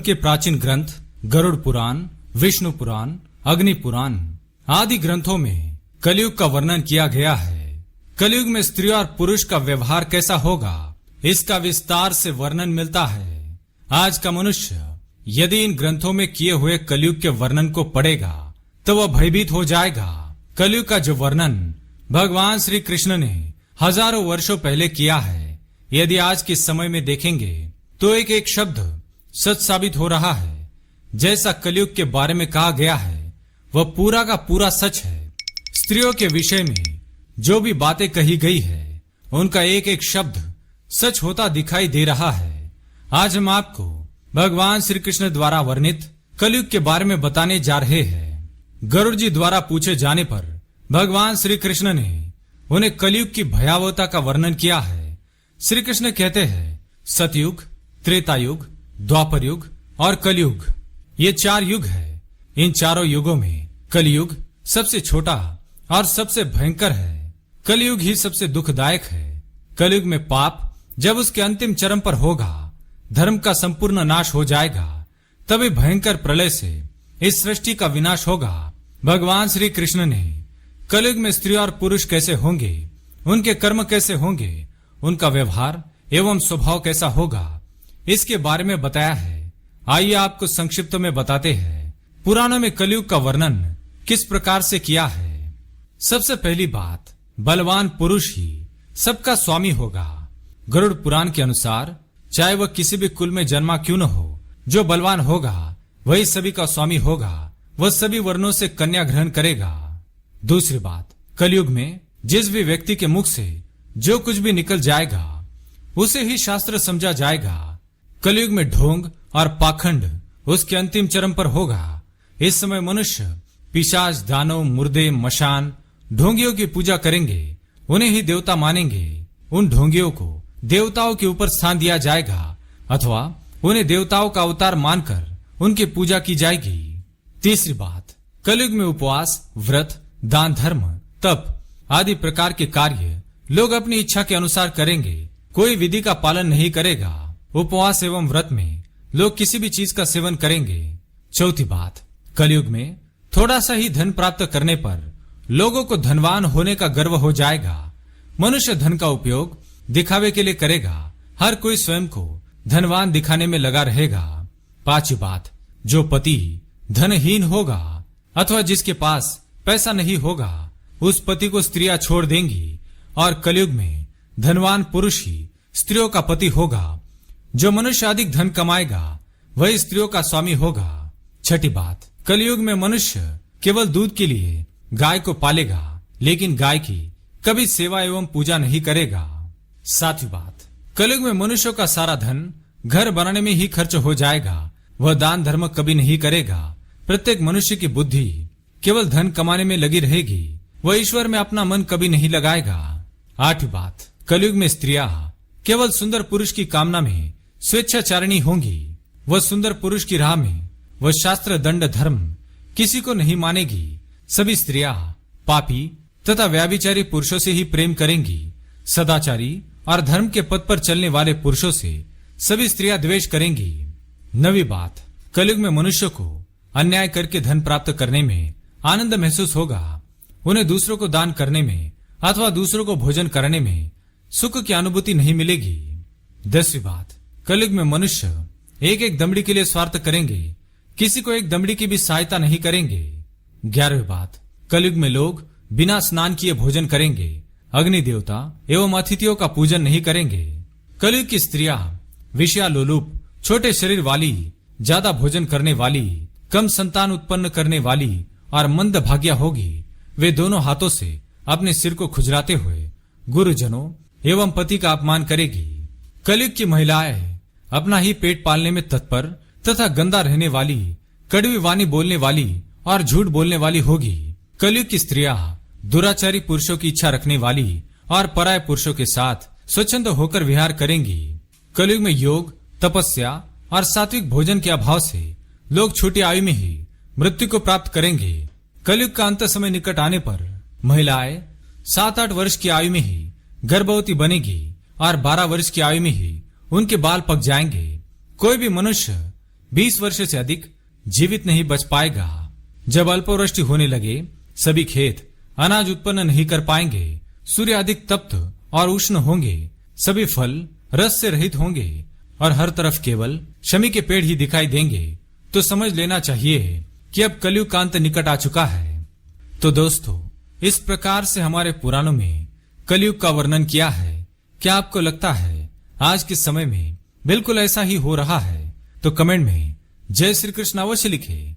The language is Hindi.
के प्राचीन ग्रंथ गरुड़ पुराण, विष्णु पुराण, अग्नि पुराण आदि ग्रंथों में कलयुग का वर्णन किया गया है। कलयुग में स्त्री और पुरुष का व्यवहार कैसा होगा, इसका विस्तार से वर्णन मिलता है। आज का मनुष्य यदि इन ग्रंथों में किए हुए कलयुग के वर्णन को पढ़ेगा तो वह भयभीत हो जाएगा। कलयुग का जो वर्णन भगवान श्री कृष्ण ने हजारों वर्षों पहले किया है, यदि आज के समय में देखेंगे तो एक एक शब्द सच साबित हो रहा है। जैसा कलयुग के बारे में कहा गया है वह पूरा का पूरा सच है। स्त्रियों के विषय में जो भी बातें कही गई है उनका एक एक शब्द सच होता दिखाई दे रहा है। आज हम आपको भगवान श्री कृष्ण द्वारा वर्णित कलयुग के बारे में बताने जा रहे हैं। गरुड़ जी द्वारा पूछे जाने पर भगवान श्री कृष्ण ने उन्हें कलयुग की भयावहता का वर्णन किया है। श्री कृष्ण कहते हैं, सतयुग, त्रेता युग, द्वापर युग और कलयुग, ये 4 युग है। इन चारों युगों में कलयुग सबसे छोटा और सबसे भयंकर है। कलयुग ही सबसे दुखदायक है। कलयुग में पाप जब उसके अंतिम चरम पर होगा, धर्म का संपूर्ण नाश हो जाएगा, तभी भयंकर प्रलय से इस सृष्टि का विनाश होगा। भगवान श्री कृष्ण ने कलयुग में स्त्री और पुरुष कैसे होंगे, उनके कर्म कैसे होंगे, उनका व्यवहार एवं स्वभाव कैसा होगा, इसके बारे में बताया है। आइए आपको संक्षिप्त में बताते हैं पुराणों में कलयुग का वर्णन किस प्रकार से किया है। सबसे पहली बात, बलवान पुरुष ही सबका स्वामी होगा। गरुड़ पुराण के अनुसार चाहे वह किसी भी कुल में जन्मा क्यों न हो, जो बलवान होगा वही सभी का स्वामी होगा। वह सभी वर्णों से कन्या ग्रहण करेगा। दूसरी बात, कलयुग में जिस भी व्यक्ति के मुख से जो कुछ भी निकल जाएगा उसे ही शास्त्र समझा जाएगा। कलयुग में ढोंग और पाखंड उसके अंतिम चरम पर होगा। इस समय मनुष्य पिशाच, दानव, मुर्दे, मशान, ढोंगियों की पूजा करेंगे, उन्हें ही देवता मानेंगे। उन ढोंगियों को देवताओं के ऊपर स्थान दिया जाएगा अथवा उन्हें देवताओं का अवतार मानकर उनकी पूजा की जाएगी। तीसरी बात, कलयुग में उपवास, व्रत, दान, धर्म, तप आदि प्रकार के कार्य लोग अपनी इच्छा के अनुसार करेंगे। कोई विधि का पालन नहीं करेगा। उपवास एवं व्रत में लोग किसी भी चीज का सेवन करेंगे। चौथी बात, कलयुग में थोड़ा सा ही धन प्राप्त करने पर लोगों को धनवान होने का गर्व हो जाएगा। मनुष्य धन का उपयोग दिखावे के लिए करेगा। हर कोई स्वयं को धनवान दिखाने में लगा रहेगा। पांचवी बात, जो पति धनहीन होगा अथवा जिसके पास पैसा नहीं होगा उस पति को स्त्रियां छोड़ देंगी और कलयुग में धनवान पुरुष ही स्त्रियों का पति होगा। जो मनुष्य अधिक धन कमाएगा वही स्त्रियों का स्वामी होगा। छठी बात, कलयुग में मनुष्य केवल दूध के लिए गाय को पालेगा, लेकिन गाय की कभी सेवा एवं पूजा नहीं करेगा। सातवीं बात, कलयुग में मनुष्यों का सारा धन घर बनाने में ही खर्च हो जाएगा। वह दान धर्म कभी नहीं करेगा। प्रत्येक मनुष्य की बुद्धि केवल धन कमाने में लगी रहेगी। वह ईश्वर में अपना मन कभी नहीं लगाएगा। आठवीं बात, कलयुग में स्त्रियां केवल सुंदर पुरुष की कामना में स्वेच्छाचारिणी होंगी। वह सुंदर पुरुष की राह में वह शास्त्र, दंड, धर्म किसी को नहीं मानेगी। सभी स्त्रियां पापी तथा व्याभिचारी पुरुषों से ही प्रेम करेंगी। सदाचारी और धर्म के पथ पर चलने वाले पुरुषों से सभी स्त्रियां द्वेष करेंगी। नवी बात, कलयुग में मनुष्य को अन्याय करके धन प्राप्त करने में आनंद महसूस होगा। उन्हें दूसरों को दान करने में अथवा दूसरों को भोजन करने में सुख की अनुभूति नहीं मिलेगी। 10वीं बात, कलयुग में मनुष्य एक एक दमड़ी के लिए स्वार्थ करेंगे, किसी को एक दमड़ी की भी सहायता नहीं करेंगे। 11वीं बात, कलयुग में लोग बिना स्नान किए भोजन करेंगे। अग्नि देवता एवं अतिथियों का पूजन नहीं करेंगे। कलयुग की स्त्रियां विषयालोलुप, छोटे शरीर वाली, ज्यादा भोजन करने वाली, कम संतान उत्पन्न करने वाली और मंद भाग्या होगी। वे दोनों हाथों से अपने सिर को खुजलाते हुए गुरुजनों एवं पति का अपमान करेगी। कलयुग की महिलाएं अपना ही पेट पालने में तत्पर तथा गंदा रहने वाली, कड़वी वाणी बोलने वाली और झूठ बोलने वाली होगी। कलयुग की स्त्रियां दुराचारी पुरुषों की इच्छा रखने वाली और पराये पुरुषों के साथ स्वच्छंद होकर विहार करेंगी। कलयुग में योग, तपस्या और सात्विक भोजन के अभाव से लोग छोटी आयु में ही मृत्यु को प्राप्त करेंगे। कलयुग का अंत समय निकट आने पर महिलाएं 7-8 वर्ष की आयु में ही गर्भवती बनेगी और 12 वर्ष की आयु में ही उनके बाल पक जाएंगे। कोई भी मनुष्य 20 वर्ष से अधिक जीवित नहीं बच पाएगा। जब अल्पवृष्टि होने लगे, सभी खेत अनाज उत्पन्न नहीं कर पाएंगे, सूर्य अधिक तप्त और उष्ण होंगे, सभी फल रस से रहित होंगे और हर तरफ केवल शमी के पेड़ ही दिखाई देंगे, तो समझ लेना चाहिए कि अब कलयुग का अंत निकट आ चुका है। तो दोस्तों, इस प्रकार से हमारे पुराणों में कलयुग का वर्णन किया है। क्या आपको लगता है आज के समय में बिल्कुल ऐसा ही हो रहा है? तो कमेंट में जय श्री कृष्ण अवश्य लिखें।